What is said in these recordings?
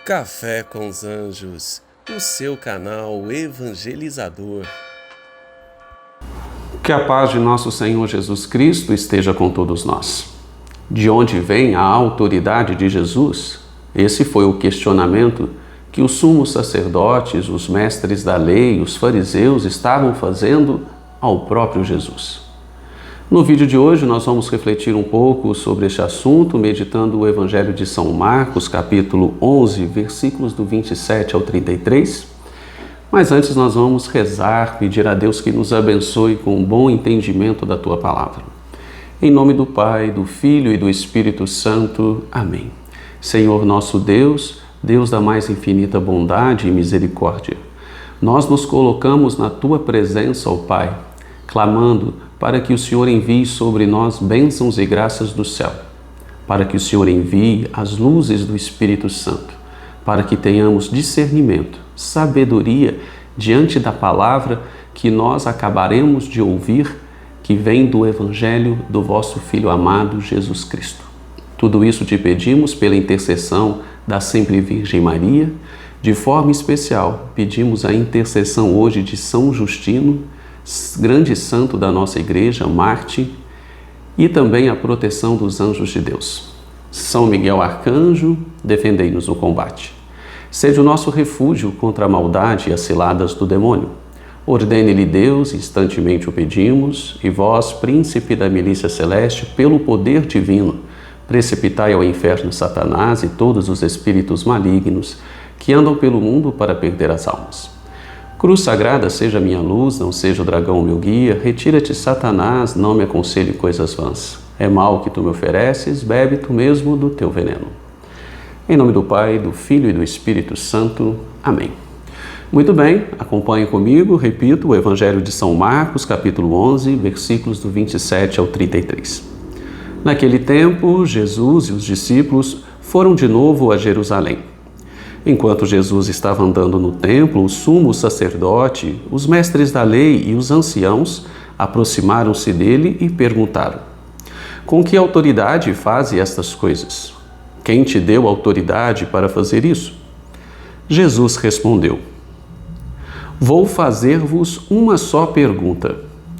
Café com os Anjos, o seu canal evangelizador. Que a paz de nosso Senhor Jesus Cristo esteja com todos nós. De onde vem a autoridade de Jesus? Esse foi o questionamento que os sumos sacerdotes, os mestres da lei, os fariseus estavam fazendo ao próprio Jesus. No vídeo de hoje nós vamos refletir um pouco sobre este assunto, meditando o Evangelho de São Marcos, capítulo 11, versículos do 27 ao 33. Mas antes nós vamos rezar, pedir a Deus que nos abençoe com um bom entendimento da Tua Palavra. Em nome do Pai, do Filho e do Espírito Santo. Amém. Senhor nosso Deus, Deus da mais infinita bondade e misericórdia, nós nos colocamos na Tua presença, ó Pai, clamando para que o Senhor envie sobre nós bênçãos e graças do céu, para que o Senhor envie as luzes do Espírito Santo, para que tenhamos discernimento, sabedoria diante da palavra que nós acabaremos de ouvir, que vem do Evangelho do vosso Filho amado Jesus Cristo. Tudo isso te pedimos pela intercessão da Sempre Virgem Maria. De forma especial, pedimos a intercessão hoje de São Justino, grande santo da nossa igreja, Marte, e também a proteção dos anjos de Deus. São Miguel Arcanjo, defendei-nos no combate. Seja o nosso refúgio contra a maldade e as ciladas do demônio. Ordene-lhe Deus, instantemente o pedimos, e vós, príncipe da milícia celeste, pelo poder divino, precipitai ao inferno Satanás e todos os espíritos malignos que andam pelo mundo para perder as almas. Cruz sagrada seja minha luz, não seja o dragão meu guia. Retira-te, Satanás, não me aconselhe coisas vãs. É mal que tu me ofereces, bebe tu mesmo do teu veneno. Em nome do Pai, do Filho e do Espírito Santo. Amém. Muito bem, acompanhe comigo, repito, o Evangelho de São Marcos, capítulo 11, versículos do 27 ao 33. Naquele tempo, Jesus e os discípulos foram de novo a Jerusalém. Enquanto Jesus estava andando no templo, o sumo sacerdote, os mestres da lei e os anciãos aproximaram-se dele e perguntaram: com que autoridade faze estas coisas? Quem te deu autoridade para fazer isso? Jesus respondeu: vou fazer-vos uma só pergunta.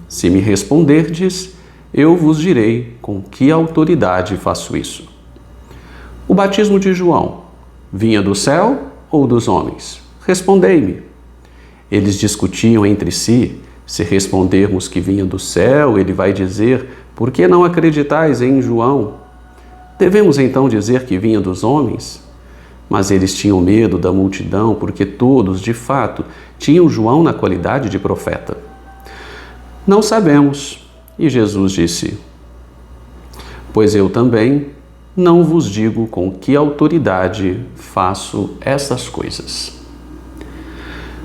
Se me responderdes, eu vos direi com que autoridade faço isso. O batismo de João vinha do céu ou dos homens? Respondei-me. Eles discutiam entre si. Se respondermos que vinha do céu, ele vai dizer: por que não acreditais em João? Devemos então dizer que vinha dos homens? Mas eles tinham medo da multidão, porque todos, de fato, tinham João na qualidade de profeta. Não sabemos. E Jesus disse: pois eu também não vos digo com que autoridade faço essas coisas.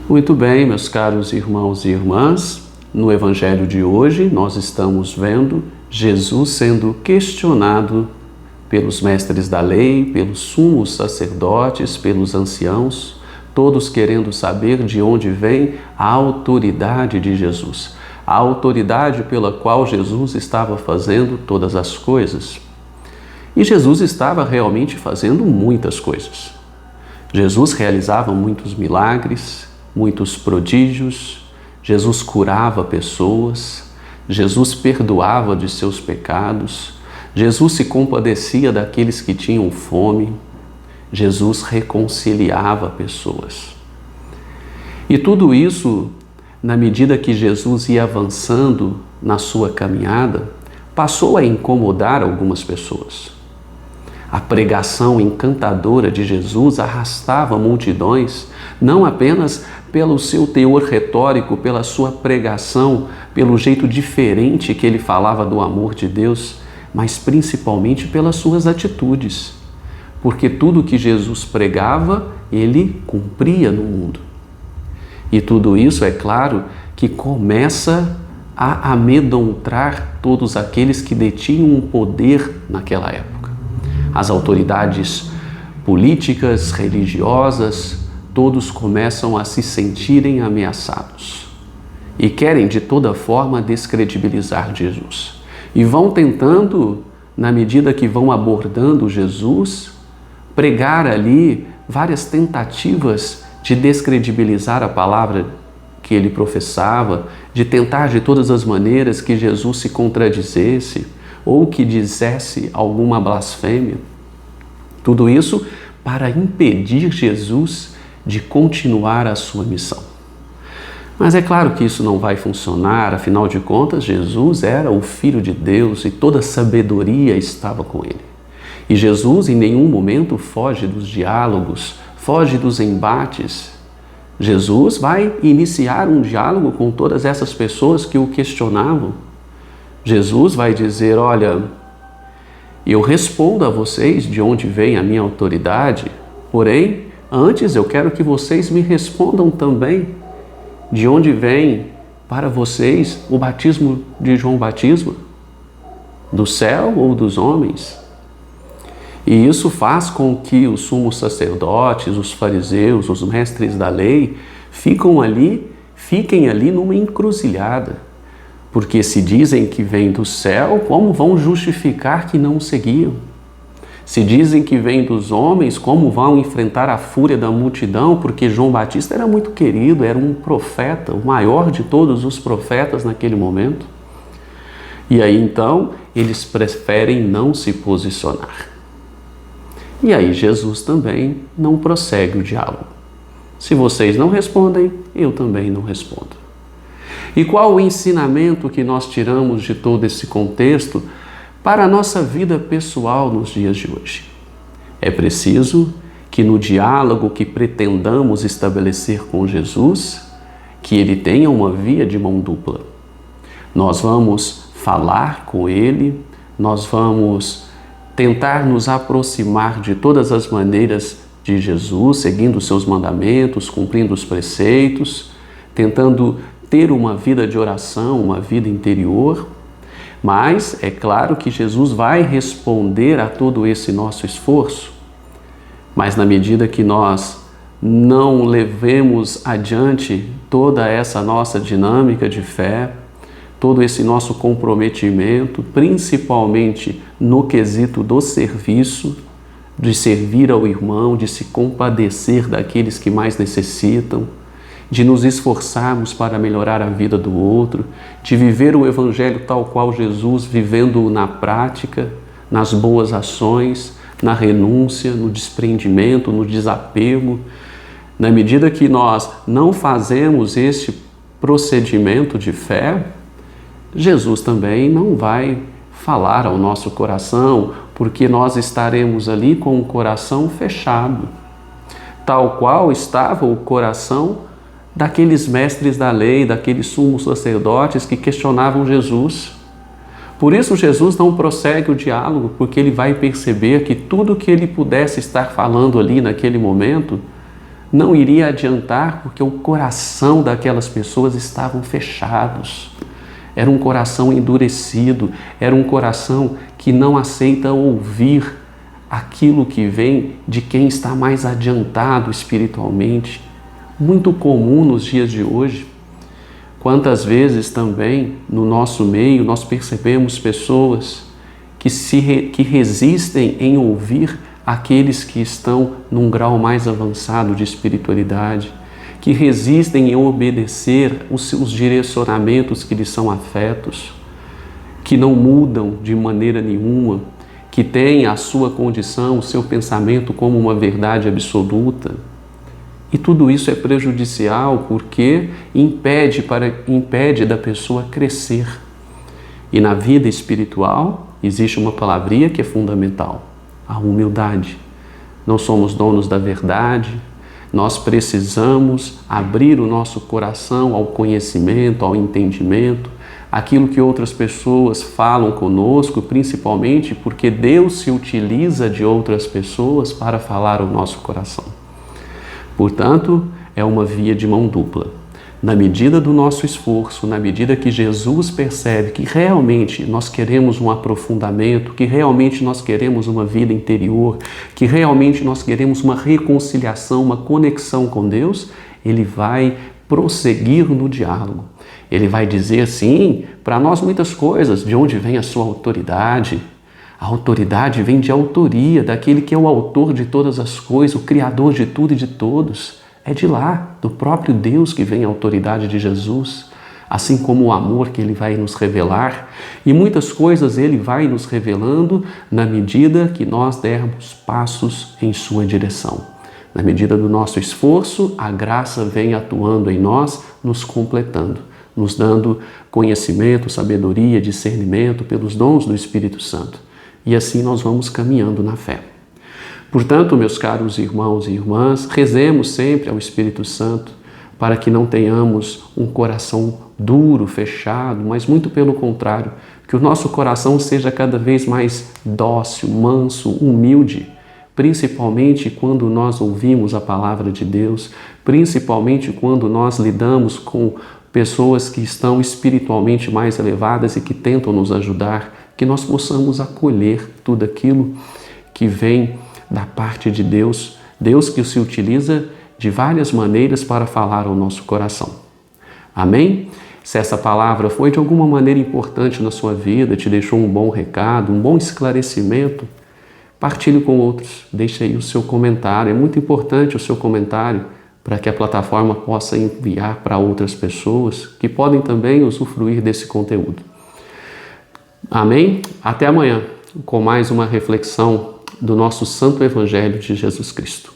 Muito bem, meus caros irmãos e irmãs, no Evangelho de hoje nós estamos vendo Jesus sendo questionado pelos mestres da lei, pelos sumos sacerdotes, pelos anciãos, todos querendo saber de onde vem a autoridade de Jesus, a autoridade pela qual Jesus estava fazendo todas as coisas. E Jesus estava realmente fazendo muitas coisas. Jesus realizava muitos milagres, muitos prodígios, Jesus curava pessoas, Jesus perdoava de seus pecados, Jesus se compadecia daqueles que tinham fome, Jesus reconciliava pessoas. E tudo isso, na medida que Jesus ia avançando na sua caminhada, passou a incomodar algumas pessoas. A pregação encantadora de Jesus arrastava multidões, não apenas pelo seu teor retórico, pela sua pregação, pelo jeito diferente que ele falava do amor de Deus, mas principalmente pelas suas atitudes. Porque tudo que Jesus pregava, ele cumpria no mundo. E tudo isso, é claro, que começa a amedrontar todos aqueles que detinham um poder naquela época. As autoridades políticas, religiosas, todos começam a se sentirem ameaçados e querem de toda forma descredibilizar Jesus. E vão tentando, na medida que vão abordando Jesus, pregar ali várias tentativas de descredibilizar a palavra que ele professava, de tentar de todas as maneiras que Jesus se contradizesse ou que dissesse alguma blasfêmia. Tudo isso para impedir Jesus de continuar a sua missão. Mas é claro que isso não vai funcionar, afinal de contas, Jesus era o Filho de Deus e toda a sabedoria estava com ele. E Jesus em nenhum momento foge dos diálogos, foge dos embates. Jesus vai iniciar um diálogo com todas essas pessoas que o questionavam. Jesus vai dizer, olha, eu respondo a vocês de onde vem a minha autoridade, porém, antes eu quero que vocês me respondam também de onde vem para vocês o batismo de João Batista, do céu ou dos homens? E isso faz com que os sumos sacerdotes, os fariseus, os mestres da lei fiquem ali numa encruzilhada. Porque se dizem que vem do céu, como vão justificar que não o seguiam? Se dizem que vem dos homens, como vão enfrentar a fúria da multidão? Porque João Batista era muito querido, era um profeta, o maior de todos os profetas naquele momento. E aí então, eles preferem não se posicionar. E aí Jesus também não prossegue o diálogo. Se vocês não respondem, eu também não respondo. E qual o ensinamento que nós tiramos de todo esse contexto para a nossa vida pessoal nos dias de hoje? É preciso que no diálogo que pretendamos estabelecer com Jesus, que ele tenha uma via de mão dupla. Nós vamos falar com ele, nós vamos tentar nos aproximar de todas as maneiras de Jesus, seguindo os seus mandamentos, cumprindo os preceitos, tentando ter uma vida de oração, uma vida interior. Mas é claro que Jesus vai responder a todo esse nosso esforço. Mas na medida que nós não levemos adiante toda essa nossa dinâmica de fé, todo esse nosso comprometimento, principalmente no quesito do serviço, de servir ao irmão, de se compadecer daqueles que mais necessitam, de nos esforçarmos para melhorar a vida do outro, de viver o Evangelho tal qual Jesus, vivendo na prática, nas boas ações, na renúncia, no desprendimento, no desapego. Na medida que nós não fazemos este procedimento de fé, Jesus também não vai falar ao nosso coração, porque nós estaremos ali com o coração fechado, tal qual estava o coração daqueles mestres da lei, daqueles sumos sacerdotes que questionavam Jesus. Por isso Jesus não prossegue o diálogo, porque ele vai perceber que tudo que ele pudesse estar falando ali naquele momento não iria adiantar, porque o coração daquelas pessoas estavam fechados. Era um coração endurecido, era um coração que não aceita ouvir aquilo que vem de quem está mais adiantado espiritualmente. Muito comum nos dias de hoje. Quantas vezes também no nosso meio nós percebemos pessoas que resistem em ouvir aqueles que estão num grau mais avançado de espiritualidade, que resistem em obedecer os direcionamentos que lhes são afetos, que não mudam de maneira nenhuma, que têm a sua condição, o seu pensamento como uma verdade absoluta. E tudo isso é prejudicial porque impede da pessoa crescer. E na vida espiritual existe uma palavrinha que é fundamental: a humildade. Não somos donos da verdade, nós precisamos abrir o nosso coração ao conhecimento, ao entendimento, aquilo que outras pessoas falam conosco, principalmente porque Deus se utiliza de outras pessoas para falar ao nosso coração. Portanto, é uma via de mão dupla. Na medida do nosso esforço, na medida que Jesus percebe que realmente nós queremos um aprofundamento, que realmente nós queremos uma vida interior, que realmente nós queremos uma reconciliação, uma conexão com Deus, ele vai prosseguir no diálogo. Ele vai dizer, sim, para nós muitas coisas: de onde vem a sua autoridade? A autoridade vem de autoria, daquele que é o autor de todas as coisas, o criador de tudo e de todos. É de lá, do próprio Deus, que vem a autoridade de Jesus, assim como o amor que Ele vai nos revelar. E muitas coisas Ele vai nos revelando na medida que nós dermos passos em sua direção. Na medida do nosso esforço, a graça vem atuando em nós, nos completando, nos dando conhecimento, sabedoria, discernimento pelos dons do Espírito Santo. E assim nós vamos caminhando na fé. Portanto, meus caros irmãos e irmãs, rezemos sempre ao Espírito Santo para que não tenhamos um coração duro, fechado, mas muito pelo contrário, que o nosso coração seja cada vez mais dócil, manso, humilde, principalmente quando nós ouvimos a palavra de Deus, principalmente quando nós lidamos com pessoas que estão espiritualmente mais elevadas e que tentam nos ajudar, que nós possamos acolher tudo aquilo que vem da parte de Deus, Deus que se utiliza de várias maneiras para falar ao nosso coração. Amém? Se essa palavra foi de alguma maneira importante na sua vida, te deixou um bom recado, um bom esclarecimento, partilhe com outros, deixe aí o seu comentário. É muito importante o seu comentário para que a plataforma possa enviar para outras pessoas que podem também usufruir desse conteúdo. Amém? Até amanhã com mais uma reflexão do nosso Santo Evangelho de Jesus Cristo.